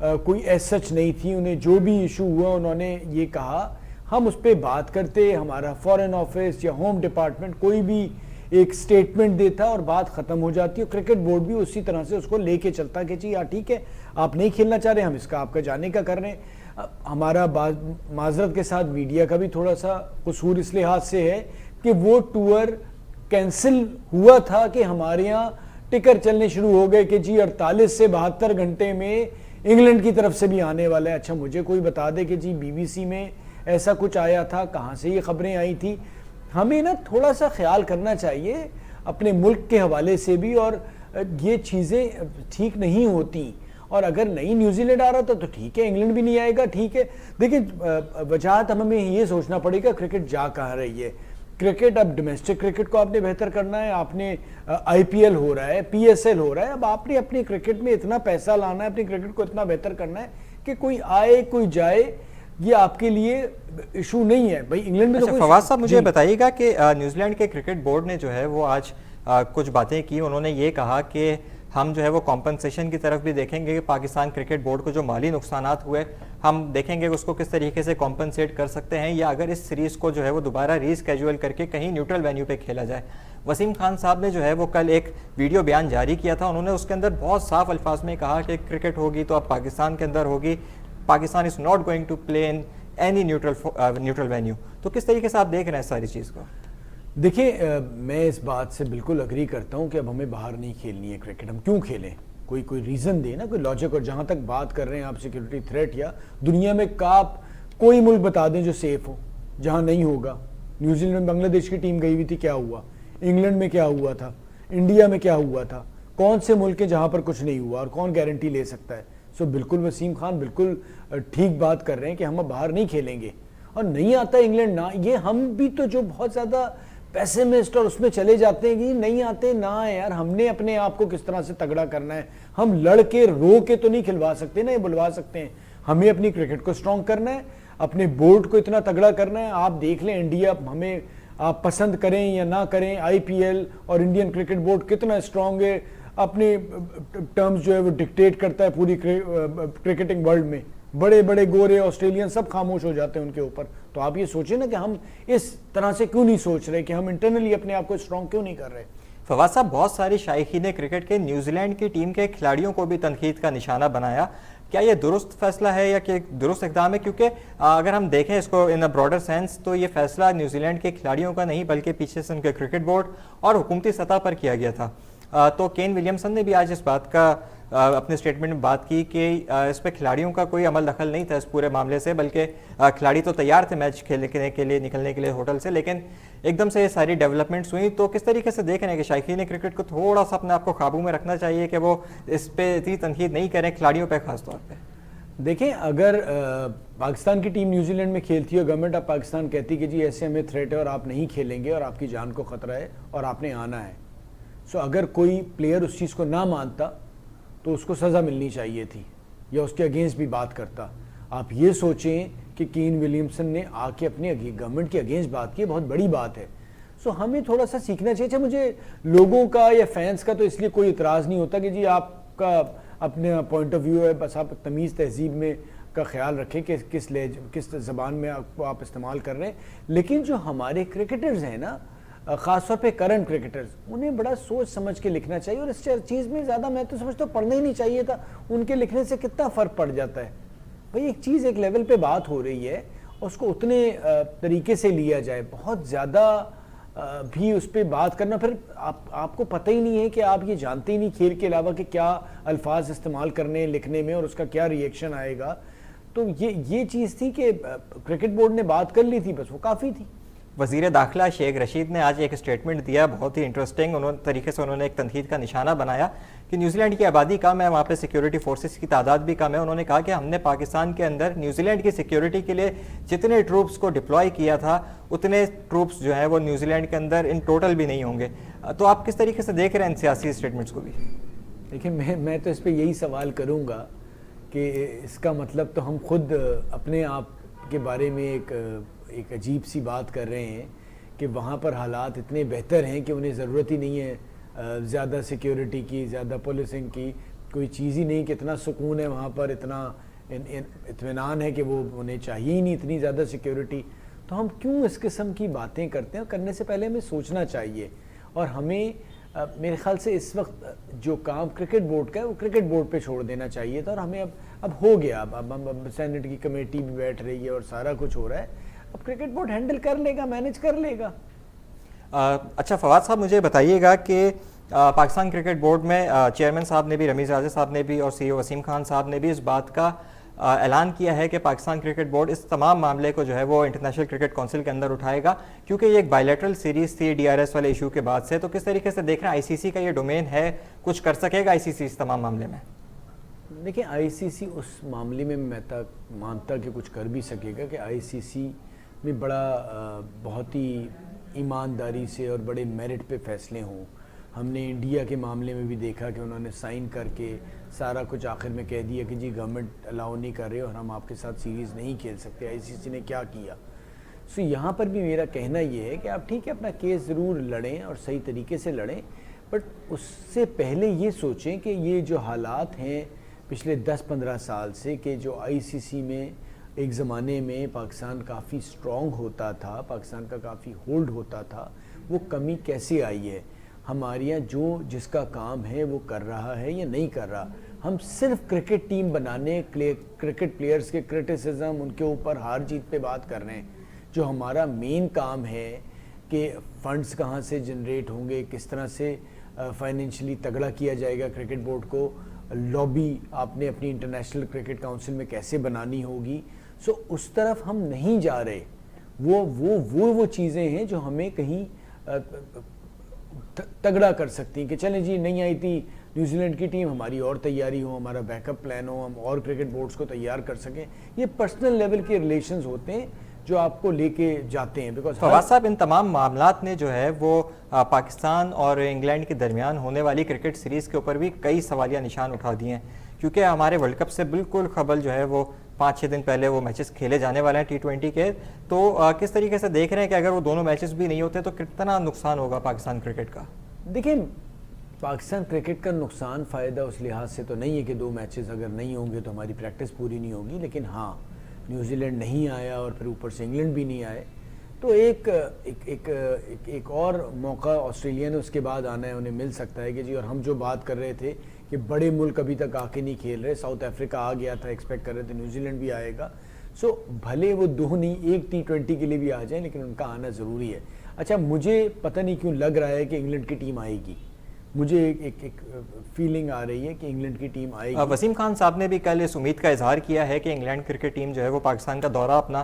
کوئی ایس سچ نہیں تھی. انہیں جو بھی ایشو ہوا انہوں نے یہ کہا ہم اس پہ بات کرتے, ہمارا فارن آفس یا ہوم ڈپارٹمنٹ کوئی بھی ایک سٹیٹمنٹ دیتا اور بات ختم ہو جاتی ہے. کرکٹ بورڈ بھی اسی طرح سے اس کو لے کے چلتا کہ جی ٹھیک ہے آپ نہیں کھیلنا چاہ رہے, ہم اس کا آپ کا جانے کا کر رہے ہیں. ہمارا معذرت کے ساتھ میڈیا کا بھی تھوڑا سا قصور اس لحاظ سے ہے کہ وہ ٹور کینسل ہوا تھا کہ ہمارے یہاں ٹکر چلنے شروع ہو گئے کہ جی 48 سے 72 گھنٹے میں انگلینڈ کی طرف سے بھی آنے والا ہے. اچھا مجھے کوئی بتا دے کہ جی بی بی سی میں ایسا کچھ آیا تھا, کہاں سے یہ خبریں آئی تھی. ہمیں نا تھوڑا سا خیال کرنا چاہیے اپنے ملک کے حوالے سے بھی, اور یہ چیزیں ٹھیک نہیں ہوتی. اور اگر نہیں نیوزی لینڈ آ رہا تھا تو ٹھیک ہے, انگلینڈ بھی نہیں آئے گا ٹھیک ہے. دیکھیں وجہات ہمیں یہ سوچنا پڑے گا کرکٹ جا کہاں رہی ہے. کرکٹ اب ڈومیسٹک کرکٹ کو آپ نے بہتر کرنا ہے, آپ نے آئی پی ایل ہو رہا ہے, پی ایس ایل ہو رہا ہے, اب آپ نے اپنی کرکٹ میں اتنا پیسہ لانا ہے, اپنی کرکٹ کو اتنا بہتر کرنا ہے کہ کوئی آئے کوئی جائے یہ آپ کے لیے ایشو نہیں ہے. بھائی انگلینڈ میں تو کوئی فواز صاحب مجھے بتائیے گا کہ نیوزی لینڈ کے کرکٹ بورڈ نے جو ہے وہ آج کچھ باتیں کی. انہوں نے یہ کہا کہ ہم جو ہے وہ کمپنسیشن کی طرف بھی دیکھیں گے کہ پاکستان کرکٹ بورڈ کو جو مالی نقصانات ہوئے ہم دیکھیں گے اس کو کس طریقے سے کمپنسیٹ کر سکتے ہیں, یا اگر اس سیریز کو جو ہے وہ دوبارہ ری اسکیجول کر کے کہیں نیوٹرل وینیو پہ کھیلا جائے. وسیم خان صاحب نے جو ہے وہ کل ایک ویڈیو بیان جاری کیا تھا, انہوں نے اس کے اندر بہت صاف الفاظ میں کہا کہ کرکٹ ہوگی تو اب پاکستان کے اندر ہوگی, Pakistan is not going to play in any neutral venue. تو کس طریقے سے آپ دیکھ رہے ہیں ساری چیز کو؟ دیکھیں میں اس بات سے بالکل اگری کرتا ہوں کہ اب ہمیں باہر نہیں کھیلنی ہے کرکٹ. ہم کیوں کھیلیں, کوئی ریزن دے نا, کوئی لاجک. اور جہاں تک بات کر رہے ہیں آپ سیکیورٹی تھریٹ, یا دنیا میں آپ کوئی ملک بتا دیں جو سیف ہو جہاں نہیں ہوگا. نیوزی لینڈ میں بنگلہ دیش کی ٹیم گئی ہوئی تھی, کیا ہوا؟ انگلینڈ میں کیا ہوا تھا؟ انڈیا میں کیا ہوا تھا؟ کون سے ملک ہیں جہاں پر کچھ نہیں ہوا, اور کون گارنٹی لے سکتا ہے؟ سو بالکل وسیم خان بالکل ٹھیک بات کر رہے ہیں کہ ہم اب باہر نہیں کھیلیں گے. اور نہیں آتا انگلینڈ نہ, یہ ہم بھی تو جو بہت زیادہ پیسمسٹ اور اس میں چلے جاتے ہیں کہ نہیں آتے نہ یار, ہم نے اپنے آپ کو کس طرح سے تگڑا کرنا ہے. ہم لڑ کے رو کے تو نہیں کھلوا سکتے نا, یہ بلوا سکتے ہیں. ہمیں اپنی کرکٹ کو سٹرونگ کرنا ہے, اپنے بورڈ کو اتنا تگڑا کرنا ہے. آپ دیکھ لیں انڈیا, ہمیں آپ پسند کریں یا نہ کریں, آئی پی ایل اور انڈین کرکٹ بورڈ کتنا سٹرونگ ہے, اپنے ٹرمز جو ہے وہ ڈکٹیٹ کرتا ہے پوری کرکٹنگ ورلڈ میں. بڑے بڑے گورے آسٹریلین سب خاموش ہو جاتے ہیں ان کے اوپر. تو آپ یہ سوچیں نا کہ ہم اس طرح سے کیوں نہیں سوچ رہے, کہ ہم انٹرنلی اپنے آپ کو سٹرونگ کیوں نہیں کر رہے. فواز صاحب بہت ساری شائقین کرکٹ کے نیوزی لینڈ کی ٹیم کے کھلاڑیوں کو بھی تنقید کا نشانہ بنایا. کیا یہ درست فیصلہ ہے یا کہ درست اقدام ہے؟ کیونکہ اگر ہم دیکھیں اس کو ان اے براڈر سینس تو یہ فیصلہ نیوزی لینڈ کے کھلاڑیوں کا نہیں بلکہ پیچھے سے ان کے کرکٹ بورڈ اور حکومتی سطح پر کیا گیا تھا. تو کین ولیمسن نے بھی آج اس بات کا اپنے سٹیٹمنٹ میں بات کی کہ اس پہ کھلاڑیوں کا کوئی عمل دخل نہیں تھا اس پورے معاملے سے, بلکہ کھلاڑی تو تیار تھے میچ کھیلنے کے لیے, نکلنے کے لیے ہوٹل سے, لیکن ایک دم سے یہ ساری ڈیولپمنٹس ہوئیں. تو کس طریقے سے دیکھ رہے ہیں کہ شائقین کرکٹ کو تھوڑا سا اپنے آپ کو قابو میں رکھنا چاہیے کہ وہ اس پہ اتنی تنقید نہیں کریں کھلاڑیوں پہ خاص طور پہ؟ دیکھیں اگر پاکستان کی ٹیم نیوزی لینڈ میں کھیلتی ہے, گورنمنٹ آف پاکستان کہتی کہ جی ایسے ہمیں تھریٹ ہے اور آپ نہیں کھیلیں گے اور آپ کی جان کو خطرہ ہے اور آپ نے آنا ہے, سو اگر کوئی پلیئر اس چیز کو نہ مانتا تو اس کو سزا ملنی چاہیے تھی یا اس کے اگینسٹ بھی بات کرتا. آپ یہ سوچیں کہ کین ولیمسن نے آ کے اپنے گورنمنٹ کے اگینسٹ بات کی, بہت بڑی بات ہے. سو ہمیں تھوڑا سا سیکھنا چاہیے. اچھا مجھے لوگوں کا یا فینس کا تو اس لیے کوئی اعتراض نہیں ہوتا کہ جی آپ کا اپنے پوائنٹ آف ویو ہے, بس آپ تمیز تہذیب میں کا خیال رکھیں کہ کس زبان میں آپ استعمال کر رہے ہیں. لیکن جو ہمارے کرکٹرز ہیں نا, خاص طور پہ کرنٹ کرکٹرز, انہیں بڑا سوچ سمجھ کے لکھنا چاہیے. اور اس چیز میں زیادہ میں تو سمجھتا ہوں پڑھنا ہی نہیں چاہیے تھا. ان کے لکھنے سے کتنا فرق پڑ جاتا ہے. بھئی ایک چیز ایک لیول پہ بات ہو رہی ہے, اس کو اتنے طریقے سے لیا جائے, بہت زیادہ بھی اس پہ بات کرنا, پھر آپ کو پتہ ہی نہیں ہے کہ آپ یہ جانتے ہی نہیں کھیل کے علاوہ کہ کیا الفاظ استعمال کرنے لکھنے میں اور اس کا کیا ری ایکشن آئے گا. تو یہ چیز تھی کہ کرکٹ بورڈ نے بات کر لی تھی, بس وہ کافی تھی. وزیر داخلہ شیخ رشید نے آج ایک سٹیٹمنٹ دیا, بہت ہی انٹرسٹنگ طریقے سے انہوں نے ایک تنقید کا نشانہ بنایا کہ نیوزی لینڈ کی آبادی کم ہے, وہاں پہ سیکیورٹی فورسز کی تعداد بھی کم ہے. انہوں نے کہا کہ ہم نے پاکستان کے اندر نیوزی لینڈ کی سیکیورٹی کے لیے جتنے ٹروپس کو ڈپلوائے کیا تھا اتنے ٹروپس جو ہیں وہ نیوزی لینڈ کے اندر ان ٹوٹل بھی نہیں ہوں گے. تو آپ کس طریقے سے دیکھ رہے ہیں ان سیاسی سٹیٹمنٹس کو بھی؟ دیکھیں میں تو اس پہ یہی سوال کروں گا کہ اس کا مطلب تو ہم خود اپنے آپ کے بارے میں ایک عجیب سی بات کر رہے ہیں کہ وہاں پر حالات اتنے بہتر ہیں کہ انہیں ضرورت ہی نہیں ہے زیادہ سیکیورٹی کی, زیادہ پولیسنگ کی. کوئی چیز ہی نہیں کہ اتنا سکون ہے وہاں پر, اتنا اطمینان ہے کہ وہ انہیں چاہیے ہی نہیں اتنی زیادہ سیکیورٹی. تو ہم کیوں اس قسم کی باتیں کرتے ہیں؟ اور کرنے سے پہلے ہمیں سوچنا چاہیے. اور ہمیں میرے خیال سے اس وقت جو کام کرکٹ بورڈ کا ہے وہ کرکٹ بورڈ پہ چھوڑ دینا چاہیے تھا. اور ہمیں اب ہو گیا, اب سینٹ کی کمیٹی بھی بیٹھ رہی ہے اور سارا کچھ ہو رہا ہے, اب کرکٹ بورڈ ہینڈل کر لے گا, مینیج کر لے گا. اچھا فواد صاحب, مجھے بتائیے گا کہ پاکستان کرکٹ بورڈ میں چیئرمین صاحب نے بھی, رمیز راجہ صاحب نے بھی اور سی او وسیم خان صاحب نے بھی اس بات کا اعلان کیا ہے کہ پاکستان کرکٹ بورڈ اس تمام معاملے کو جو ہے وہ انٹرنیشنل کرکٹ کونسل کے اندر اٹھائے گا, کیونکہ یہ ایک بائیلیٹرل سیریز تھی ڈی آر ایس والے ایشو کے بعد سے. تو کس طریقے سے دیکھ رہے ہیں آئی سی سی کا یہ ڈومین ہے, کچھ کر سکے گا آئی سی سی اس تمام معاملے میں؟ دیکھیں آئی سی سی اس معاملے میں تک مانتا کہ کچھ کر بھی سکے گا کہ آئی سی سی میں بہت ہی ایمانداری سے اور بڑے میرٹ پہ فیصلے ہوں. ہم نے انڈیا کے معاملے میں بھی دیکھا کہ انہوں نے سائن کر کے سارا کچھ آخر میں کہہ دیا کہ جی گورنمنٹ الاؤ نہیں کر رہے اور ہم آپ کے ساتھ سیریز نہیں کھیل سکتے. آئی سی سی نے کیا کیا؟ سو یہاں پر بھی میرا کہنا یہ ہے کہ آپ ٹھیک ہے اپنا کیس ضرور لڑیں اور صحیح طریقے سے لڑیں, بٹ اس سے پہلے یہ سوچیں کہ یہ جو حالات ہیں پچھلے 10-15 سال سے, کہ جو آئی سی سی میں ایک زمانے میں پاکستان کافی سٹرونگ ہوتا تھا, پاکستان کا کافی ہولڈ ہوتا تھا, وہ کمی کیسے آئی ہے؟ ہمارے یہاں جس کا کام ہے وہ کر رہا ہے یا نہیں کر رہا؟ ہم صرف کرکٹ ٹیم بنانے, کرکٹ پلیئرز کے کرٹیسزم, ان کے اوپر ہار جیت پہ بات کر رہے ہیں. جو ہمارا مین کام ہے کہ فنڈز کہاں سے جنریٹ ہوں گے, کس طرح سے فائنینشلی تگڑا کیا جائے گا کرکٹ بورڈ کو, لابی آپ نے اپنی انٹرنیشنل کرکٹ کاؤنسل میں کیسے بنانی ہوگی. سو اس طرف ہم نہیں جا رہے. وہ چیزیں ہیں جو ہمیں کہیں تگڑا کر سکتی ہیں کہ چلیں جی نہیں آئی تھی نیوزی لینڈ کی ٹیم, ہماری اور تیاری ہو, ہمارا بیک اپ پلان ہو, ہم اور کرکٹ بورڈز کو تیار کر سکیں. یہ پرسنل لیول کے ریلیشنز ہوتے ہیں جو آپ کو لے کے جاتے ہیں. بیکاز فواد صاحب, ان تمام معاملات نے جو ہے وہ پاکستان اور انگلینڈ کے درمیان ہونے والی کرکٹ سیریز کے اوپر بھی کئی سوالیہ نشان اٹھا دیے ہیں, کیونکہ ہمارے ورلڈ کپ سے بالکل قبل جو ہے وہ 5-6 دن پہلے وہ میچز کھیلے جانے والے ہیں T20 کے. تو کس طریقے سے دیکھ رہے ہیں کہ اگر وہ دونوں میچز بھی نہیں ہوتے تو کتنا نقصان ہوگا پاکستان کرکٹ کا؟ دیکھیں پاکستان کرکٹ کا نقصان فائدہ اس لحاظ سے تو نہیں ہے کہ 2 میچز اگر نہیں ہوں گے تو ہماری پریکٹس پوری نہیں ہوگی, لیکن ہاں نیوزی لینڈ نہیں آیا اور پھر اوپر سے انگلینڈ بھی نہیں آئے تو ایک اور موقع آسٹریلیا نے اس کے بعد آنا ہے, انہیں مل سکتا ہے کہ جی. اور ہم جو بات کر رہے تھے کہ بڑے ملک ابھی تک آ کے نہیں کھیل رہے, ساؤتھ افریقہ آ گیا تھا, ایکسپیکٹ کر رہے تھے نیوزی لینڈ بھی آئے گا. سو بھلے وہ 2 نہیں, ایک T20 کے لیے بھی آ جائیں, لیکن ان کا آنا ضروری ہے. اچھا مجھے پتہ نہیں کیوں لگ رہا ہے کہ انگلینڈ کی ٹیم آئے گی, مجھے ایک فیلنگ آ رہی ہے کہ انگلینڈ کی ٹیم آئے گی. وسیم خان صاحب نے بھی کل اس امید کا اظہار کیا ہے کہ انگلینڈ کرکٹ ٹیم جو ہے وہ پاکستان کا دورہ اپنا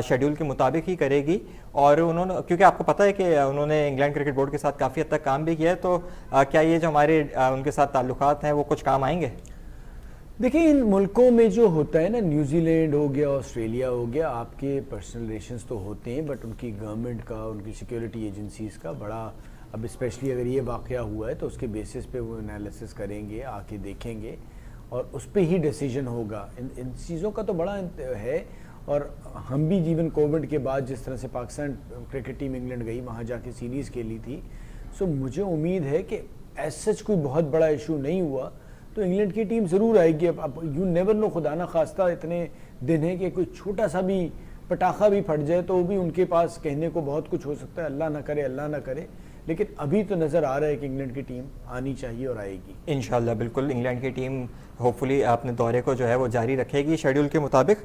شیڈول کے مطابق ہی کرے گی, اور انہوں نے, کیونکہ آپ کو پتہ ہے کہ انہوں نے انگلینڈ کرکٹ بورڈ کے ساتھ کافی حد تک کام بھی کیا ہے, تو کیا یہ جو ہمارے ان کے ساتھ تعلقات ہیں وہ کچھ کام آئیں گے؟ دیکھیں ان ملکوں میں جو ہوتا ہے نا, نیوزی لینڈ ہو گیا, آسٹریلیا ہو گیا, آپ کے پرسنل ریلیشنز تو ہوتے ہیں, بٹ ان کی گورنمنٹ کا, ان کی سیکیورٹی ایجنسیز کا بڑا, اب اسپیشلی اگر یہ واقعہ ہوا ہے تو اس کے بیسس پہ وہ انالیسس کریں گے, آ کے دیکھیں گے اور اس پہ ہی ڈیسیجن ہوگا. ان چیزوں کا تو بڑا ہے. اور ہم بھی جیون کووڈ کے بعد جس طرح سے پاکستان کرکٹ ٹیم انگلینڈ گئی, وہاں جا کے سیریز کھیلی تھی, سو مجھے امید ہے کہ ایز سچ کوئی بہت بڑا ایشو نہیں ہوا تو انگلینڈ کی ٹیم ضرور آئے گی. اب یو نیور نو, خدا نہ خواستہ اتنے دن ہیں کہ کوئی چھوٹا سا بھی پٹاخہ بھی پھٹ جائے تو وہ بھی ان کے پاس کہنے کو بہت کچھ ہو سکتا ہے. اللہ نہ کرے, اللہ نہ کرے, لیکن ابھی تو نظر آ رہا ہے کہ انگلینڈ کی ٹیم آنی چاہیے اور آئے گی انشاءاللہ. بالکل انگلینڈ کی ٹیم ہوپ فلی اپنے دورے کو جو ہے وہ جاری رکھے گی شیڈول کے مطابق.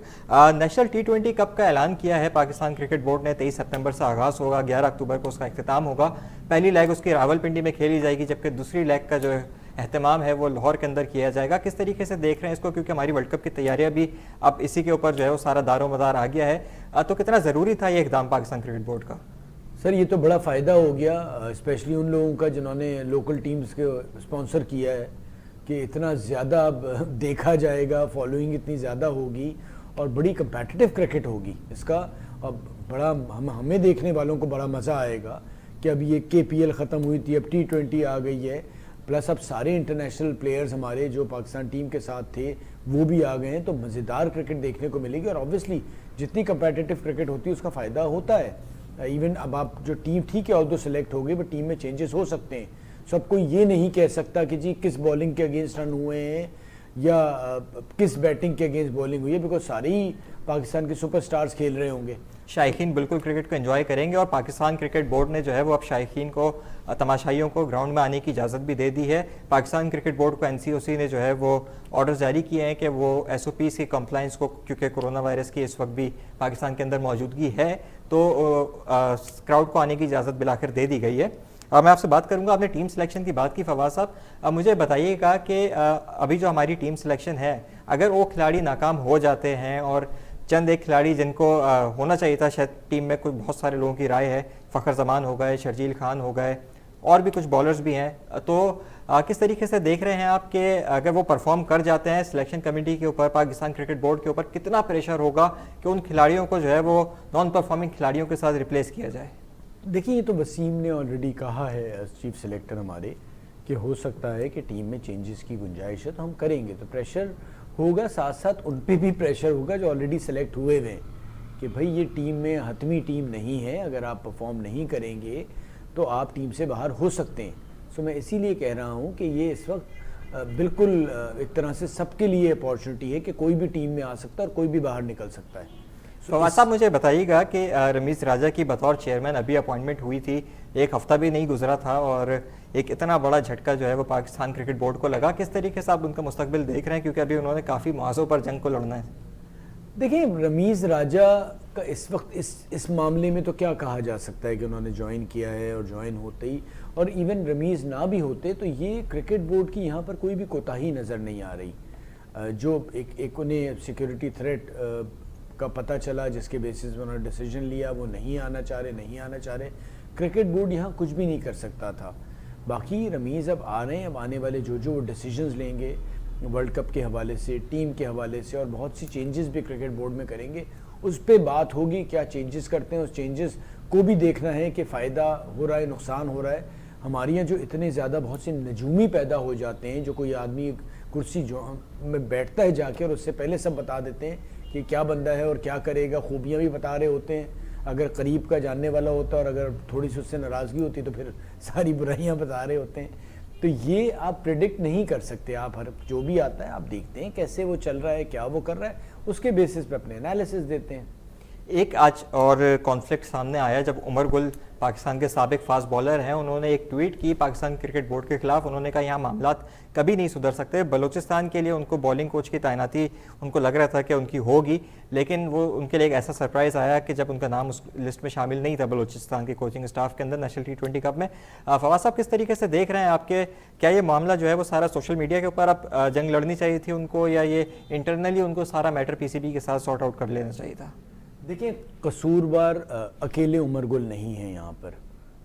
نیشنل T20 کپ کا اعلان کیا ہے پاکستان کرکٹ بورڈ نے. 23 سپتمبر سے آغاز ہوگا, 11 اکتوبر کو اس کا اختتام ہوگا. پہلی لیگ اس کی راولپنڈی میں کھیلی جائے گی, جبکہ دوسری لیگ کا جو اہتمام ہے وہ لاہور کے اندر کیا جائے گا. کس طریقے سے دیکھ رہے ہیں اس کو, کیونکہ ہماری ورلڈ کپ کی تیاریاں بھی اب اسی کے اوپر جو ہے وہ سارا دار و مدار آ گیا ہے, تو کتنا ضروری تھا یہ اقدام پاکستان کرکٹ بورڈ کا؟ سر یہ تو بڑا فائدہ ہو گیا, اسپیشلی ان لوگوں کا جنہوں نے لوکل ٹیمز کے اسپانسر کیا ہے, کہ اتنا زیادہ اب دیکھا جائے گا, فالوئنگ اتنی زیادہ ہوگی اور بڑی کمپیٹیٹو کرکٹ ہوگی اس کا. اب بڑا ہمیں دیکھنے والوں کو بڑا مزہ آئے گا کہ اب یہ KPL ختم ہوئی تھی, اب T20 آ گئی ہے, پلس اب سارے انٹرنیشنل پلیئرز ہمارے جو پاکستان ٹیم کے ساتھ تھے وہ بھی آ گئے ہیں, تو مزیدار کرکٹ دیکھنے کو ملے گی. اور آبویسلی جتنی کمپیٹیٹو کرکٹ ہوتی ہے اس کا فائدہ ہوتا ہے. ایون اب آپ جو ٹیم ٹھیک ہے اور دو سلیکٹ ہو گئی, بٹ ٹیم میں چینجز ہو سکتے ہیں, سب کوئی یہ نہیں کہہ سکتا کہ جی کس بالنگ کے اگینسٹ رن ہوئے ہیں یا کس بیٹنگ کے اگینسٹ بالنگ ہوئی ہے، بیکاز سارے ہی پاکستان کے سپر سٹارز کھیل رہے ہوں گے. شائقین بالکل کرکٹ کو انجوائے کریں گے، اور پاکستان کرکٹ بورڈ نے جو ہے وہ اب شائقین کو، تماشائیوں کو گراؤنڈ میں آنے کی اجازت بھی دے دی ہے. پاکستان کرکٹ بورڈ کو NCOC نے جو ہے وہ آرڈر جاری کیے ہیں کہ وہ SOPs کی کمپلائنس کو، کیونکہ کرونا وائرس کی اس وقت بھی پاکستان کے اندر موجودگی ہے، تو کراؤڈ کو آنے کی اجازت بالآخر دے دی گئی ہے. میں آپ سے بات کروں گا، آپ نے ٹیم سلیکشن کی بات کی فواز صاحب، مجھے بتائیے گا کہ ابھی جو ہماری ٹیم سلیکشن ہے، اگر وہ کھلاڑی ناکام ہو جاتے ہیں اور چند ایک کھلاڑی جن کو ہونا چاہیے تھا، شاید ٹیم میں کوئی بہت سارے لوگوں کی رائے ہے، فخر زمان ہو گئے، شرجیل خان ہو گئے، اور بھی کچھ بالرز بھی ہیں، تو کس طریقے سے دیکھ رہے ہیں آپ کہ اگر وہ پرفارم کر جاتے ہیں سلیکشن کمیٹی کے اوپر، پاکستان کرکٹ بورڈ کے اوپر کتنا پریشر ہوگا کہ ان کھلاڑیوں کو جو ہے وہ نان پرفارمنگ کھلاڑیوں کے ساتھ ریپلیس کیا جائے؟ دیکھیے، یہ تو وسیم نے آلریڈی کہا ہے ایز چیف سلیکٹر ہمارے کہ ہو سکتا ہے کہ ٹیم میں چینجز کی گنجائش ہے تو ہم کریں گے. تو پریشر ہوگا، ساتھ ساتھ ان پہ بھی پریشر ہوگا جو آلریڈی سلیکٹ ہوئے ہیں کہ بھائی یہ ٹیم میں حتمی ٹیم نہیں ہے، اگر آپ پرفارم نہیں کریں گے تو آپ ٹیم سے باہر ہو سکتے ہیں. سو میں اسی لیے کہہ رہا ہوں کہ یہ اس وقت بالکل ایک طرح سے سب کے لیے اپارچونٹی ہے کہ کوئی بھی ٹیم میں آ سکتا ہے اور کوئی بھی باہر نکل سکتا ہے. فواز صاحب مجھے بتائیے گا کہ رمیز راجہ کی بطور چیئرمین ابھی اپوائنٹمنٹ ہوئی تھی، ایک ہفتہ بھی نہیں گزرا تھا، اور ایک اتنا بڑا جھٹکا جو ہے وہ پاکستان کرکٹ بورڈ کو لگا. کس طریقے سے آپ ان کا مستقبل دیکھ رہے ہیں، کیونکہ ابھی انہوں نے کافی موازوں پر جنگ کو لڑنا ہے؟ دیکھیں، رمیز راجہ کا اس وقت اس معاملے میں تو کیا کہا جا سکتا ہے کہ انہوں نے جوائن کیا ہے، اور جوائن ہوتے ہی، اور ایون رمیز نہ بھی ہوتے تو یہ کرکٹ بورڈ کی یہاں پر کوئی بھی کوتاہی نظر نہیں آ رہی. جو ایک انہیں سیکیورٹی تھریٹ کا پتہ چلا جس کے بیسس میں انہوں نے ڈیسیجن لیا، وہ نہیں آنا چاہ رہے. کرکٹ بورڈ یہاں کچھ بھی نہیں کر سکتا تھا. باقی رمیز اب آ رہے ہیں، اب آنے والے جو وہ ڈیسیجنز لیں گے ورلڈ کپ کے حوالے سے، ٹیم کے حوالے سے، اور بہت سی چینجز بھی کرکٹ بورڈ میں کریں گے، اس پہ بات ہوگی. کیا چینجز کرتے ہیں، اس چینجز کو بھی دیکھنا ہے کہ فائدہ ہو رہا ہے، نقصان ہو رہا ہے. ہمارے یہاں جو اتنے زیادہ بہت سے نجومی پیدا ہو جاتے ہیں، جو کوئی آدمی کرسی جو میں بیٹھتا ہے جا کے اور اس سے پہلے سب بتا دیتے ہیں کہ کیا بندہ ہے اور کیا کرے گا، خوبیاں بھی بتا رہے ہوتے ہیں، اگر قریب کا جاننے والا ہوتا اور اگر تھوڑی سی اس سے ناراضگی ہوتی تو پھر ساری برائیاں بتا رہے ہوتے ہیں. تو یہ آپ پریڈکٹ نہیں کر سکتے. آپ ہر جو بھی آتا ہے آپ دیکھتے ہیں کیسے وہ چل رہا ہے، کیا وہ کر رہا ہے، اس کے بیسس پہ اپنے انالیسس دیتے ہیں. ایک آج اور کانفلکٹ سامنے آیا جب عمر گل پاکستان کے سابق فاسٹ بالر ہیں، انہوں نے ایک ٹویٹ کی پاکستان کرکٹ بورڈ کے خلاف. انہوں نے کہا یہاں معاملات کبھی نہیں سدھر سکتے. بلوچستان کے لیے ان کو بالنگ کوچ کی تعیناتی ان کو لگ رہا تھا کہ ان کی ہوگی، لیکن وہ ان کے لیے ایک ایسا سرپرائز آیا کہ جب ان کا نام اس لسٹ میں شامل نہیں تھا بلوچستان کے کوچنگ اسٹاف کے اندر نیشنل T20 کپ میں. فواز صاحب کس طریقے سے دیکھ رہے ہیں آپ کے، کیا یہ معاملہ جو ہے وہ سارا سوشل میڈیا کے اوپر اب جنگ لڑنی چاہیے تھی ان کو، یا یہ انٹرنلی ان کو سارا میٹر PCB کے ساتھ سارٹ آؤٹ کر لینا چاہیے تھا؟ دیکھیں، قصوروار اکیلے عمر گل نہیں ہیں یہاں پر.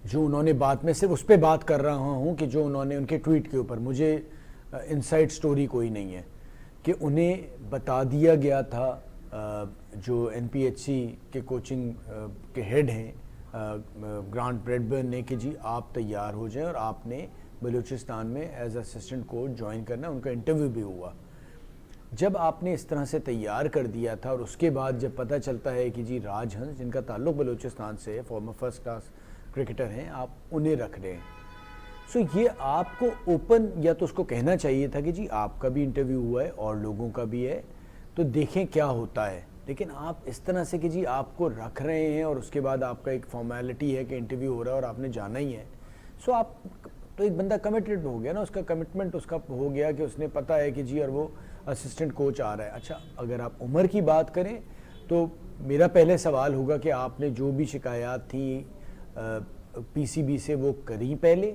جو انہوں نے بات میں صرف اس پہ بات کر رہا ہوں کہ جو انہوں نے ان کے ٹویٹ کے اوپر، مجھے انسائڈ سٹوری کوئی نہیں ہے کہ انہیں بتا دیا گیا تھا جو NPHC کے کوچنگ کے ہیڈ ہیں گرانٹ بریڈبرن نے کہ جی آپ تیار ہو جائیں اور آپ نے بلوچستان میں ایز اسسٹنٹ کوچ جوائن کرنا. ان کا انٹرویو بھی ہوا. جب آپ نے اس طرح سے تیار کر دیا تھا اور اس کے بعد جب پتہ چلتا ہے کہ جی راج ہنس جن کا تعلق بلوچستان سے ہے، فارمر فرسٹ کلاس کرکٹر ہیں، آپ انہیں رکھ رہے ہیں. سو یہ آپ کو اوپن یا تو اس کو کہنا چاہیے تھا کہ جی آپ کا بھی انٹرویو ہوا ہے اور لوگوں کا بھی ہے، تو دیکھیں کیا ہوتا ہے. لیکن آپ اس طرح سے کہ جی آپ کو رکھ رہے ہیں اور اس کے بعد آپ کا ایک فارمیلٹی ہے کہ انٹرویو ہو رہا ہے اور آپ نے جانا ہی ہے. سو آپ تو ایک بندہ کمیٹڈ ہو گیا نا، اس کا کمٹمنٹ اس کا ہو گیا کہ اس نے پتہ ہے کہ جی اور وہ اسسٹنٹ کوچ آ رہا ہے. اچھا، اگر آپ عمر کی بات کریں تو میرا پہلے سوال ہوگا کہ آپ نے جو بھی شکایات تھیں PCB سے وہ کریں پہلے.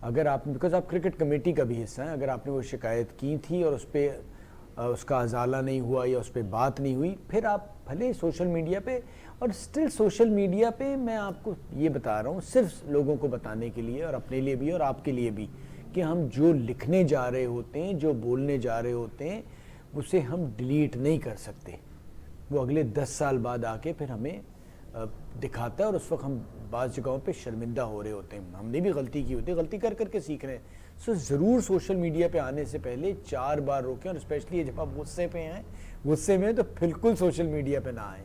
اگر آپ نے، بیکاز آپ کرکٹ کمیٹی کا بھی حصہ ہیں، اگر آپ نے وہ شکایت کی تھی اور اس پہ اس کا ازالہ نہیں ہوا یا اس پہ بات نہیں ہوئی، پھر آپ بھلے سوشل میڈیا پہ، اور سٹل سوشل میڈیا پہ میں آپ کو یہ بتا رہا ہوں صرف لوگوں کو بتانے کے لیے اور اپنے لیے بھی اور آپ کے لیے بھی کہ ہم جو لکھنے جا رہے ہوتے ہیں، جو بولنے جا رہے ہوتے ہیں، اسے ہم ڈیلیٹ نہیں کر سکتے. وہ اگلے 10 سال بعد آ کے پھر ہمیں دکھاتا ہے اور اس وقت ہم بعض جگہوں پہ شرمندہ ہو رہے ہوتے ہیں. ہم نے بھی غلطی کی ہوتی ہے، غلطی کر کر کے سیکھ رہے ہیں. سو ضرور سوشل میڈیا پہ آنے سے پہلے 4 بار روکیں، اور اسپیشلی جب آپ غصے پہ آئیں، غصے میں تو بالکل سوشل میڈیا پہ نہ آئیں.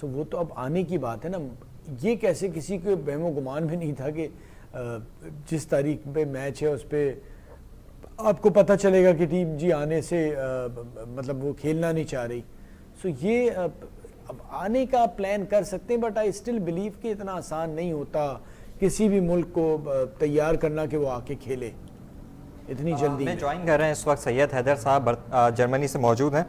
سو وہ تو اب آنے کی بات ہے نا. یہ کیسے کسی کو بہم و گمان بھی نہیں تھا کہ جس تاریخ پہ میچ ہے اس پہ آپ کو پتہ چلے گا کہ ٹیم جی آنے سے مطلب وہ کھیلنا نہیں چاہ رہی. سو یہ اب آنے کا پلان کر سکتے ہیں, بٹ آئی اسٹل بلیو کہ اتنا آسان نہیں ہوتا کسی بھی ملک کو تیار کرنا کہ وہ آ کے کھیلے اتنی جلدی. میں جوائن کر رہے ہیں اس وقت سید حیدر صاحب جرمنی سے موجود ہیں.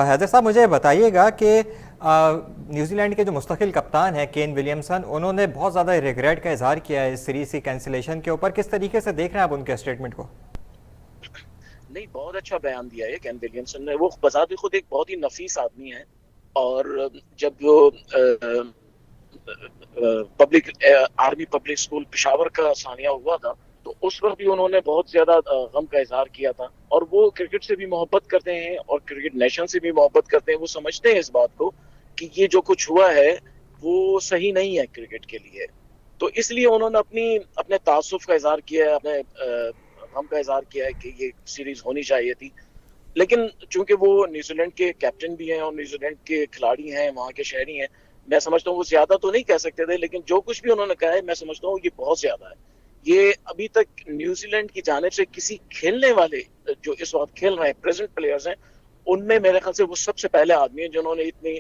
حیدر صاحب مجھے بتائیے گا کہ نیوزی لینڈ کے جو مستقل کپتان ہیں کین ولیمسن, انہوں نے بہت زیادہ ریگریٹ کا اظہار کیا ہے اس سیریز کی کینسلیشن کے اوپر. کس طریقے سے دیکھ رہے ہیں آپ ان کے اسٹیٹمنٹ کو؟ نہیں, بہت اچھا بیان دیا ہے کین ولیمسن نے. وہ بذات خود ایک بہت ہی نفیس آدمی ہے, اور جب وہ public army public school Peshawar کا ثانیہ ہوا تھا تو اس وقت بھی انہوں نے بہت زیادہ غم کا اظہار کیا تھا. اور وہ کرکٹ سے بھی محبت کرتے ہیں اور کرکٹ نیشن سے بھی محبت کرتے ہیں. وہ سمجھتے ہیں اس بات کو کہ یہ جو کچھ ہوا ہے وہ صحیح نہیں ہے کرکٹ کے لیے. تو اس لیے انہوں نے اپنے تعصب کا اظہار کیا ہے, اپنے غم کا اظہار کیا ہے کہ یہ سیریز ہونی چاہیے تھی. لیکن چونکہ وہ نیوزی لینڈ کے کیپٹن بھی ہیں اور نیوزی لینڈ کے کھلاڑی ہیں, وہاں کے شہری ہیں, میں سمجھتا ہوں وہ زیادہ تو نہیں کہہ سکتے تھے, لیکن جو کچھ بھی انہوں نے کہا ہے میں سمجھتا ہوں یہ بہت زیادہ ہے. یہ ابھی تک نیوزی لینڈ کی جانب سے کسی کھیلنے والے جو اس وقت کھیل رہے ہیں پریزنٹ پلیئرز ہیں, ان میں میرے خیال سے وہ سب سے پہلے آدمی ہیں جنہوں نے اتنی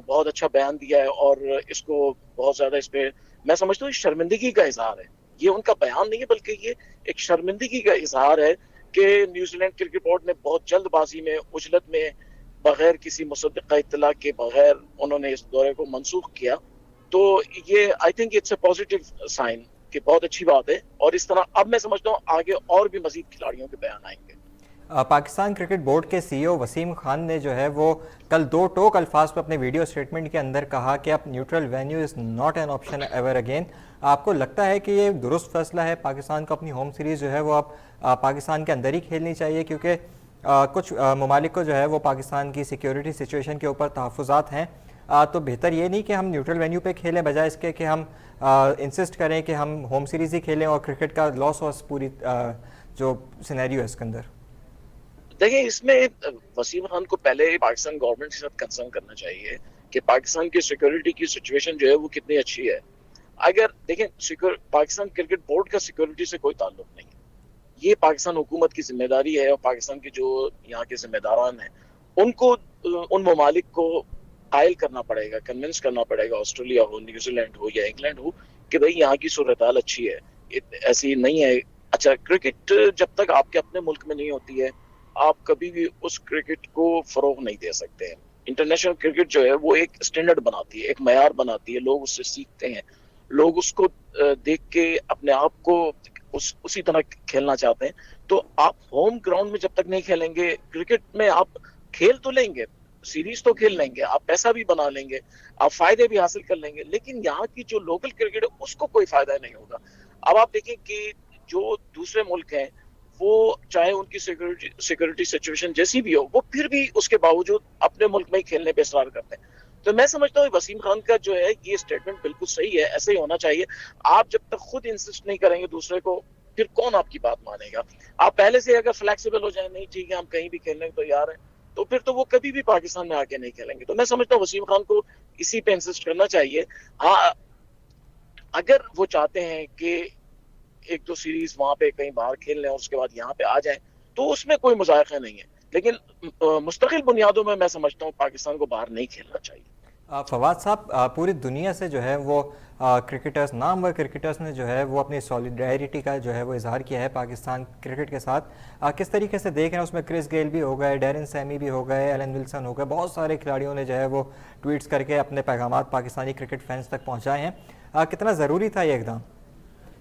بہت اچھا بیان دیا ہے. اور اس کو بہت زیادہ اس پہ میں سمجھتا ہوں شرمندگی کا اظہار ہے. یہ ان کا بیان نہیں ہے بلکہ یہ ایک شرمندگی کا اظہار ہے کہ نیوزی لینڈ کرکٹ بورڈ نے بہت جلد بازی میں, عجلت میں, بغیر کسی مصدقہ اطلاع کے بغیر انہوں نے اس دورے کو منسوخ کیا. تو یہ I think it's a positive sign کہ بہت اچھی بات ہے. اور اس طرح اب میں سمجھتا ہوں آگے اور بھی مزید کھلاڑیوں کے بیان آئیں گے. پاکستان کرکٹ بورڈ کے سی ای او وسیم خان نے جو ہے وہ کل 2 ٹوک الفاظ پہ اپنے ویڈیو اسٹیٹمنٹ کے اندر کہا کہ اب neutral venue is not an option ever again. آپ کو لگتا ہے کہ یہ درست فیصلہ ہے پاکستان کو اپنی ہوم سیریز جو ہے وہ اب پاکستان کے اندر ہی کھیلنی چاہیے, کیونکہ کچھ ممالک کو جو ہے وہ پاکستان کی سیکیورٹی سچویشن کے اوپر تحفظات ہیں, تو بہتر یہ نہیں کہ ہم نیوٹرل وینیو پہ کھیلیں بجائے اس کے کہ ہم انسسٹ کریں کہ ہم ہوم سیریز ہی کھیلیں اور کرکٹ کا لاس ہو پوری جو سینیریو ہے اس کے اندر؟ دیکھیں, اس میں وسیم خان کو پہلے پاکستان گورنمنٹ کے ساتھ کنسرن کرنا چاہیے کہ پاکستان کی سیکیورٹی کی سچویشن جو ہے وہ کتنی اچھی ہے. اگر دیکھیں پاکستان کرکٹ بورڈ کا سیکیورٹی سے کوئی تعلق نہیں ہے, یہ پاکستان حکومت کی ذمہ داری ہے. اور پاکستان کے جو یہاں کے ذمہ داران ہیں ان کو ان ممالک کو قائل کرنا پڑے گا, کنونس کرنا پڑے گا, آسٹریلیا ہو, نیوزی لینڈ ہو یا انگلینڈ ہو, کہ بھئی یہاں کی صورتحال اچھی ہے, ایسی نہیں ہے. اچھا, کرکٹ جب تک آپ کے اپنے ملک میں نہیں ہوتی ہے آپ کبھی بھی اس کرکٹ کو فروغ نہیں دے سکتے ہیں. انٹرنیشنل کرکٹ جو ہے وہ ایک سٹینڈرڈ بناتی ہے, ایک معیار بناتی ہے, لوگ اس سے سیکھتے ہیں, لوگ اس کو دیکھ کے اپنے آپ کو اسی طرح کھیلنا چاہتے ہیں. تو آپ ہوم گراؤنڈ میں جب تک نہیں کھیلیں گے, کرکٹ میں آپ کھیل تو لیں گے, سیریز تو کھیل لیں گے, آپ پیسہ بھی بنا لیں گے, آپ فائدے بھی حاصل کر لیں گے, لیکن یہاں کی جو لوکل کرکٹ ہے اس کو کوئی فائدہ نہیں ہوگا. اب آپ دیکھیں کہ جو دوسرے ملک ہیں وہ چاہے ان کی سیکورٹی سچویشن جیسی بھی ہو, وہ پھر بھی اس کے باوجود اپنے ملک میں ہی کھیلنے پہ اصرار کرتے ہیں. تو میں سمجھتا ہوں وسیم خان کا جو ہے یہ اسٹیٹمنٹ بالکل صحیح ہے, ایسے ہی ہونا چاہیے. آپ جب تک خود انسسٹ نہیں کریں گے دوسرے کو, پھر کون آپ کی بات مانے گا؟ آپ پہلے سے اگر فلیکسیبل ہو جائیں, نہیں ٹھیک ہے ہم کہیں بھی کھیلنے کو تیار ہیں, تو پھر تو وہ کبھی بھی پاکستان میں آ کے نہیں کھیلیں گے. تو میں سمجھتا ہوں وسیم خان کو اسی پہ انسسٹ کرنا چاہیے. ہاں, اگر وہ چاہتے ہیں کہ ایک دو سیریز وہاں پہ کہیں باہر کھیل لیں اور اس کے بعد یہاں پہ آ جائیں, تو اس میں کوئی مذائقہ نہیں ہے, لیکن مستقل بنیادوں میں سمجھتا ہوں پاکستان کو باہر نہیں کھیلنا چاہیے. فواد صاحب, پوری دنیا سے جو ہے وہ کرکٹرز, نامور کرکٹرز نے جو ہے وہ اپنی سولیڈیرٹی کا جو ہے وہ اظہار کیا ہے پاکستان کرکٹ کے ساتھ. کس طریقے سے دیکھ رہے ہیں؟ اس میں کرس گیل بھی ہو گئے, ڈیرن سیمی بھی ہو گئے, ایلن ولسن ہو گئے, بہت سارے کھلاڑیوں نے جو ہے وہ ٹویٹس کر کے اپنے پیغامات پاکستانی کرکٹ فینس تک پہنچائے ہیں. کتنا ضروری تھا یہ اقدام؟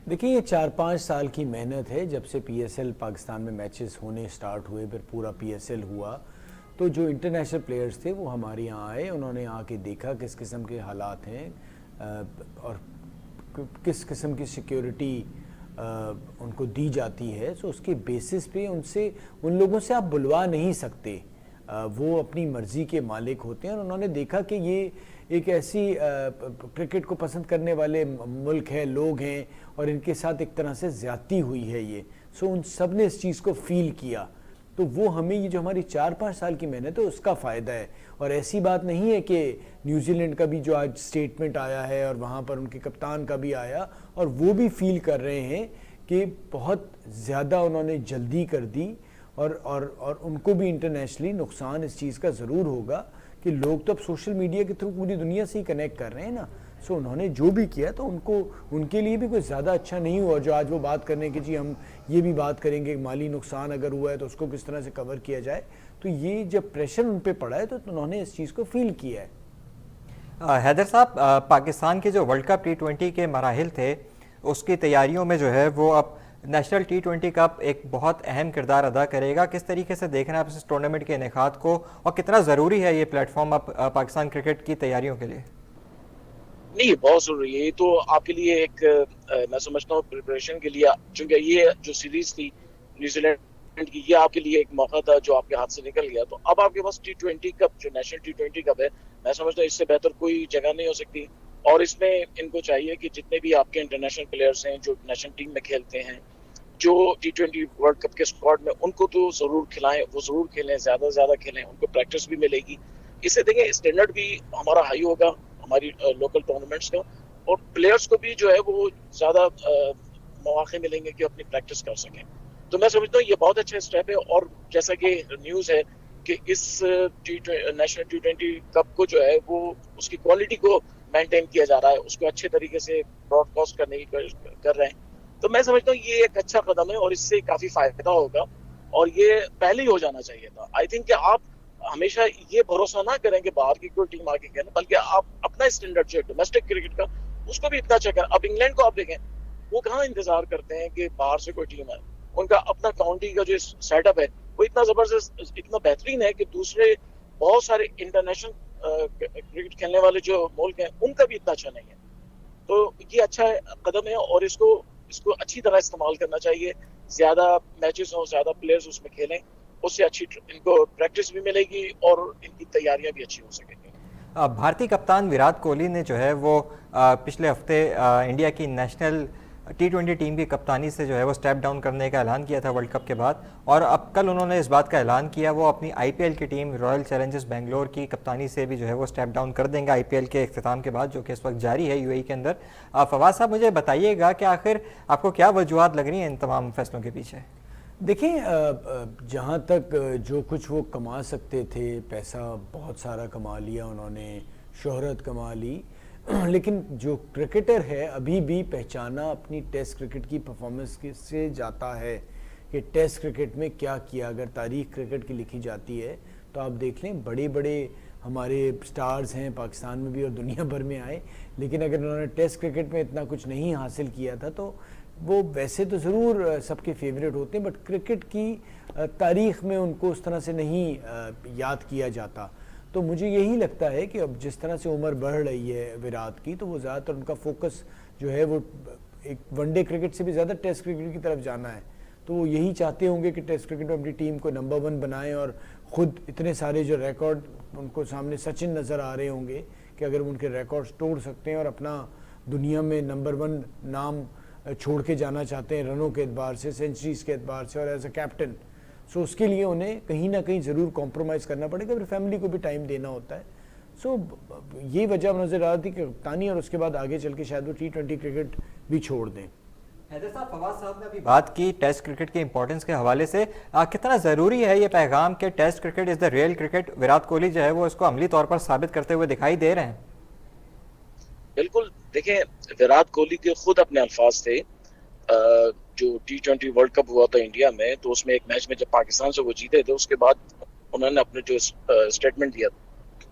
دیکھیں, یہ 4-5 سال کی محنت ہے. جب سے پی ایس ایل پاکستان میں میچز ہونے سٹارٹ ہوئے, پھر پورا پی ایس ایل ہوا, تو جو انٹرنیشنل پلیئرز تھے وہ ہمارے یہاں آئے, انہوں نے آ کے دیکھا کس قسم کے حالات ہیں اور کس قسم کی سیکیورٹی ان کو دی جاتی ہے. سو اس کے بیسس پہ ان لوگوں سے آپ بلوا نہیں سکتے, وہ اپنی مرضی کے مالک ہوتے ہیں. اور انہوں نے دیکھا کہ یہ ایک ایسی کرکٹ کو پسند کرنے والے ملک ہے, لوگ ہیں, اور ان کے ساتھ ایک طرح سے زیادتی ہوئی ہے یہ. سو ان سب نے اس چیز کو فیل کیا. تو وہ ہمیں یہ جو ہماری 4-5 سال کی محنت ہے اس کا فائدہ ہے. اور ایسی بات نہیں ہے کہ نیوزی لینڈ کا بھی جو آج سٹیٹمنٹ آیا ہے اور وہاں پر ان کے کپتان کا بھی آیا, اور وہ بھی فیل کر رہے ہیں کہ بہت زیادہ انہوں نے جلدی کر دی, اور ان کو بھی انٹرنیشنلی نقصان اس چیز کا ضرور ہوگا کہ لوگ تو اب سوشل میڈیا کے تھرو پوری دنیا سے ہی کنیکٹ کر رہے ہیں نا. سو انہوں نے جو بھی کیا تو ان کے لیے بھی کوئی زیادہ اچھا نہیں ہوا جو آج وہ بات کرنے کہ جی ہم یہ بھی بات کریں گے مالی نقصان اگر ہوا ہے تو اس کو کس طرح سے کور کیا جائے. تو یہ جب پریشر ان پہ پڑا ہے تو انہوں نے اس چیز کو فیل کیا ہے. حیدر صاحب, پاکستان کے جو ورلڈ کپ T20 کے مراحل تھے اس کی تیاریوں میں جو ہے وہ اب نیشنل T20 کپ ایک بہت اہم کردار ادا کرے گا. کس طریقے سے دیکھ رہے ہیں آپ اس ٹورنامنٹ کے انعقاد کو, اور کتنا ضروری ہے یہ پلیٹ فارم اب پاکستان کرکٹ کی تیاریوں کے لیے؟ نہیں, بہت ضروری ہے. یہ تو آپ کے لیے ایک میں سمجھتا ہوں پریپریشن کے لیے, چونکہ یہ جو سیریز تھی نیوزی لینڈ کی, یہ آپ کے لیے ایک موقع تھا جو آپ کے ہاتھ سے نکل گیا. تو اب آپ کے پاس T20 کپ, جو نیشنل T20 کپ ہے, میں سمجھتا ہوں اس سے بہتر کوئی جگہ نہیں ہو سکتی. اور اس میں ان کو چاہیے کہ جتنے بھی آپ کے انٹرنیشنل پلیئرز ہیں جو نیشنل ٹیم میں کھیلتے ہیں, جو T20 ورلڈ کپ کے اسکواڈ میں, ان کو تو ضرور کھلائیں, وہ ضرور کھیلیں, زیادہ سے زیادہ کھیلیں, ان کو پریکٹس بھی ملے گی. اس سے دیکھیں اسٹینڈرڈ بھی ہمارا ہائی ہوگا ہماری لوکل ٹورنامنٹس کا, اور پلیئرز کو بھی جو ہے وہ زیادہ مواقع ملیں گے کہ اپنی پریکٹس کر سکیں. تو میں سمجھتا ہوں یہ بہت اچھا اسٹیپ ہے. اور جیسا کہ نیوز ہے کہ اس نیشنل T20 کپ کو جو ہے وہ اس کی کوالٹی کو مینٹین کیا جا رہا ہے, اس کو اچھے طریقے سے براڈ کاسٹ کرنے کی کوشش کر رہے ہیں. تو میں سمجھتا ہوں یہ ایک اچھا قدم ہے اور اس سے کافی فائدہ ہوگا, اور یہ پہلے ہی ہو جانا چاہیے تھا. آئی تھنک کہ آپ ہمیشہ یہ بھروسہ نہ کریں کہ باہر کی کوئی ٹیم آگے کھیلے, بلکہ آپ اپنا اسٹینڈرڈ جو ہے ڈومیسٹک کرکٹ کا اس کو بھی اتنا اچھا کریں. اب انگلینڈ کو آپ دیکھیں, وہ کہاں انتظار کرتے ہیں کہ باہر سے کوئی ٹیم آئے. ان کا اپنا کاؤنٹی کا جو سیٹ اپ ہے وہ اتنا زبردست, اتنا بہترین ہے کہ دوسرے بہت سارے انٹرنیشنل کرکٹ کھیلنے والے جو ملک ہیں ان کا بھی اتنا اچھا نہیں ہے. تو یہ اچھا قدم ہے اور اس کو اچھی طرح استعمال کرنا چاہیے. زیادہ میچز ہوں, زیادہ پلیئرز اس میں کھیلیں, اس سے اچھی ان کو پریکٹس بھی ملے گی اور ان کی تیاریاں بھی اچھی ہو سکیں گی. بھارتی کپتان وراٹ کوہلی نے جو ہے وہ پچھلے ہفتے انڈیا کی نیشنل T20 ٹیم کی کپتانی سے جو ہے وہ سٹیپ ڈاؤن کرنے کا اعلان کیا تھا ورلڈ کپ کے بعد, اور اب کل انہوں نے اس بات کا اعلان کیا وہ اپنی IPL کی ٹیم رائل چیلنجرز بنگلور کی کپتانی سے بھی جو ہے وہ سٹیپ ڈاؤن کر دیں گے IPL کے اختتام کے بعد, جو کہ اس وقت جاری ہے UAE کے اندر. فواز صاحب, مجھے بتائیے گا کہ آخر آپ کو کیا وجوہات لگ رہی ہیں ان تمام فیصلوں کے پیچھے؟ دیکھیں, جہاں تک جو کچھ وہ کما سکتے تھے, پیسہ بہت سارا کما لیا انہوں نے, شہرت کما لی, لیکن جو کرکٹر ہے ابھی بھی پہچانا اپنی ٹیسٹ کرکٹ کی پرفارمنس سے جاتا ہے کہ ٹیسٹ کرکٹ میں کیا کیا. اگر تاریخ کرکٹ کی لکھی جاتی ہے تو آپ دیکھ لیں بڑے بڑے ہمارے سٹارز ہیں پاکستان میں بھی اور دنیا بھر میں آئے, لیکن اگر انہوں نے ٹیسٹ کرکٹ میں اتنا کچھ نہیں حاصل کیا تھا تو وہ ویسے تو ضرور سب کے فیوریٹ ہوتے ہیں, بٹ کرکٹ کی تاریخ میں ان کو اس طرح سے نہیں یاد کیا جاتا. تو مجھے یہی لگتا ہے کہ اب جس طرح سے عمر بڑھ رہی ہے وراٹ کی, تو وہ زیادہ تر ان کا فوکس جو ہے وہ ایک ون ڈے کرکٹ سے بھی زیادہ ٹیسٹ کرکٹ کی طرف جانا ہے. تو وہ یہی چاہتے ہوں گے کہ ٹیسٹ کرکٹ میں اپنی ٹیم کو نمبر 1 بنائیں, اور خود اتنے سارے جو ریکارڈ ان کو سامنے سچن نظر آ رہے ہوں گے کہ اگر ان کے ریکارڈز توڑ سکتے ہیں اور اپنا دنیا میں نمبر 1 نام چھوڑ کے جانا چاہتے ہیں رنوں کے اعتبار سے, سینچریز کے اعتبار سے, اور ایز اے کیپٹن, سو اس کے لیے انہیں کہیں نہ کہیں ضرور کمپرومائز کرنا پڑے گا, پھر فیملی کو بھی ٹائم دینا ہوتا ہے. سو یہ وجہ نظر آ رہی تھی کہ کپتانی, اور اس کے بعد آگے چل کے شاید وہ T20 کرکٹ بھی چھوڑ دیں. حیدر صاحب, فواز صاحب نے ابھی بات کی ٹیسٹ کرکٹ کی امپورٹنس کے حوالے سے, کتنا ضروری ہے یہ پیغام کہ test cricket is the real cricket? Virat Kohli جو ہے وہ اس کو عملی طور پر ثابت کرتے ہوئے دکھائی دے رہے ہیں. بالکل, دیکھیں وراٹ کوہلی کے خود اپنے الفاظ تھے. جو T20 ورلڈ کپ ہوا تھا انڈیا میں, تو اس میں ایک میچ میں جب پاکستان سے وہ جیتے تھے, اس کے بعد انہوں نے اپنے جو اسٹیٹمنٹ دیا تھا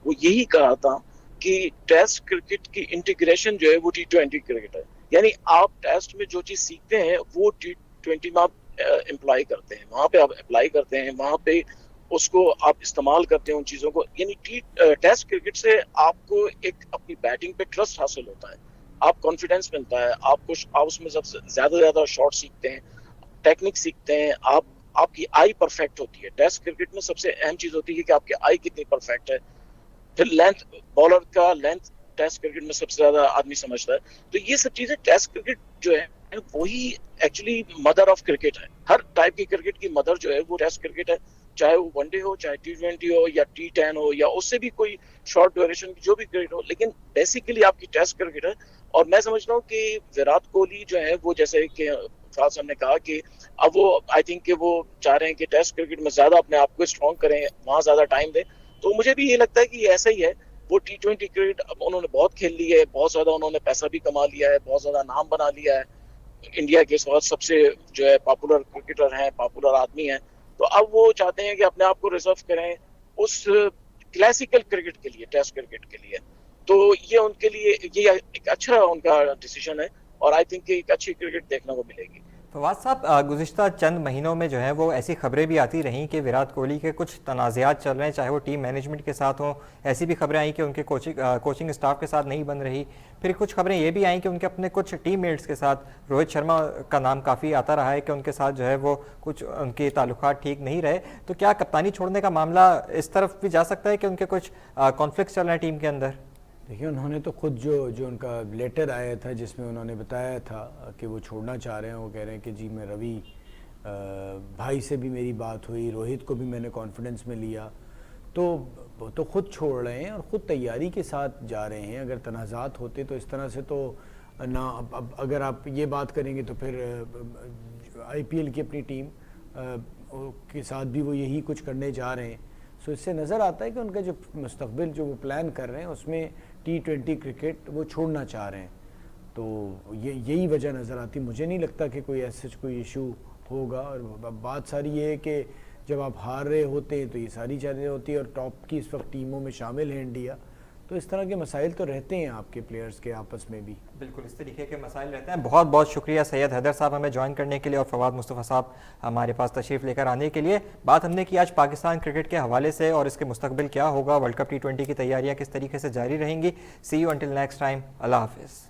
وہ یہی کہا تھا کہ ٹیسٹ کرکٹ کی انٹیگریشن جو ہے وہ T20 کرکٹ ہے. یعنی آپ ٹیسٹ میں جو چیز سیکھتے ہیں وہ T20 میں آپ امپلائی کرتے ہیں, وہاں پہ آپ اپلائی کرتے ہیں, وہاں پہ اس کو آپ استعمال کرتے ہیں ان چیزوں کو. یعنی ٹیسٹ کرکٹ سے آپ کو ایک اپنی بیٹنگ پہ ٹرسٹ حاصل ہوتا ہے, آپ کانفیڈنس ملتا ہے, آپ اس میں سب سے زیادہ شاٹ سیکھتے ہیں, ٹیکنک سیکھتے ہیں, آپ کی آئی پرفیکٹ ہوتی ہے. ٹیسٹ کرکٹ میں سب سے اہم چیز ہوتی ہے کہ آپ کی آئی کتنی پرفیکٹ ہے. پھر لینتھ, بالر کا لینتھ ٹیسٹ کرکٹ میں سب سے زیادہ آدمی سمجھتا ہے. تو یہ سب چیزیں ٹیسٹ کرکٹ جو ہے وہی ایکچولی مدر آف کرکٹ ہے. ہر ٹائپ کی کرکٹ کی مدر جو ہے وہ ٹیسٹ کرکٹ ہے, چاہے وہ ون ڈے ہو, چاہے T20 ہو, یا T10 ہو, یا اس سے بھی کوئی شارٹ ڈیوریشن کی جو بھی کرکٹ ہو, لیکن بیسیکلی آپ کی ٹیسٹ کرکٹ ہے. اور میں سمجھتا ہوں کہ وراٹ کوہلی جو ہے وہ جیسے کہ فراز صاحب نے کہا کہ اب وہ آئی تھنک کہ وہ چاہ رہے ہیں کہ ٹیسٹ کرکٹ میں زیادہ اپنے آپ کو اسٹرانگ کریں, وہاں زیادہ ٹائم دیں. تو مجھے بھی یہ لگتا ہے کہ یہ ایسا ہی ہے. وہ T20 کرکٹ اب انہوں نے بہت کھیل لی ہے, بہت زیادہ انہوں نے پیسہ بھی کما لیا ہے, بہت زیادہ نام بنا لیا ہے, انڈیا کے سب سے جو ہے پاپولر کرکٹر ہیں, پاپولر آدمی ہیں. تو اب وہ چاہتے ہیں کہ اپنے آپ کو ریزرو کریں اس کلاسیکل کرکٹ کے لیے, ٹیسٹ کرکٹ کے لیے. تو یہ ان کے لیے یہ ایک اچھا ان کا ڈیسیژن ہے, اور آئی تھنک کہ ایک اچھی کرکٹ دیکھنے کو ملے گی. فواز صاحب, گزشتہ چند مہینوں میں جو ہے وہ ایسی خبریں بھی آتی رہیں کہ وراٹ کوہلی کے کچھ تنازعات چل رہے ہیں, چاہے وہ ٹیم مینجمنٹ کے ساتھ ہوں. ایسی بھی خبریں آئیں کہ ان کے کوچنگ اسٹاف کے ساتھ نہیں بن رہی. پھر کچھ خبریں یہ بھی آئیں کہ ان کے اپنے کچھ ٹیم میٹس کے ساتھ, روہت شرما کا نام کافی آتا رہا ہے کہ ان کے ساتھ جو ہے وہ کچھ ان کے تعلقات ٹھیک نہیں رہے. تو کیا کپتانی چھوڑنے کا معاملہ اس طرف بھی جا سکتا ہے کہ ان کے کچھ کانفلکٹس چل رہے ہیں ٹیم کے اندر؟ دیکھیے, انہوں نے تو خود جو ان کا لیٹر آیا تھا جس میں انہوں نے بتایا تھا کہ وہ چھوڑنا چاہ رہے ہیں, وہ کہہ رہے ہیں کہ جی میں روی بھائی سے بھی میری بات ہوئی, روہت کو بھی میں نے کانفیڈنس میں لیا, تو وہ تو خود چھوڑ رہے ہیں اور خود تیاری کے ساتھ جا رہے ہیں. اگر تنازعات ہوتے تو اس طرح سے تو نہ, اب اگر آپ یہ بات کریں گے تو پھر IPL کی اپنی ٹیم کے ساتھ بھی وہ یہی کچھ کرنے جا رہے ہیں. سو اس سے نظر آتا ہے کہ ان کا جو مستقبل جو وہ پلان کر رہے ہیں اس میں T20 کرکٹ وہ چھوڑنا چاہ رہے ہیں. تو یہی وجہ نظر آتی. مجھے نہیں لگتا کہ کوئی ایسا کوئی ایشو ہوگا. اور بات ساری یہ ہے کہ جب آپ ہار رہے ہوتے ہیں تو یہ ساری چیزیں ہوتی ہیں, اور ٹاپ کی اس وقت ٹیموں میں شامل ہے انڈیا, تو اس طرح کے مسائل تو رہتے ہیں آپ کے پلیئرز کے آپس میں بھی. بالکل اس طریقے کے مسائل رہتے ہیں. بہت بہت شکریہ سید حیدر صاحب ہمیں جوائن کرنے کے لیے, اور فواد مصطفیٰ صاحب ہمارے پاس تشریف لے کر آنے کے لیے. بات ہم نے کی آج پاکستان کرکٹ کے حوالے سے, اور اس کے مستقبل کیا ہوگا, ورلڈ کپ T20 کی تیاریاں کس طریقے سے جاری رہیں گی. سی یو انٹل نیکسٹ ٹائم. اللہ حافظ.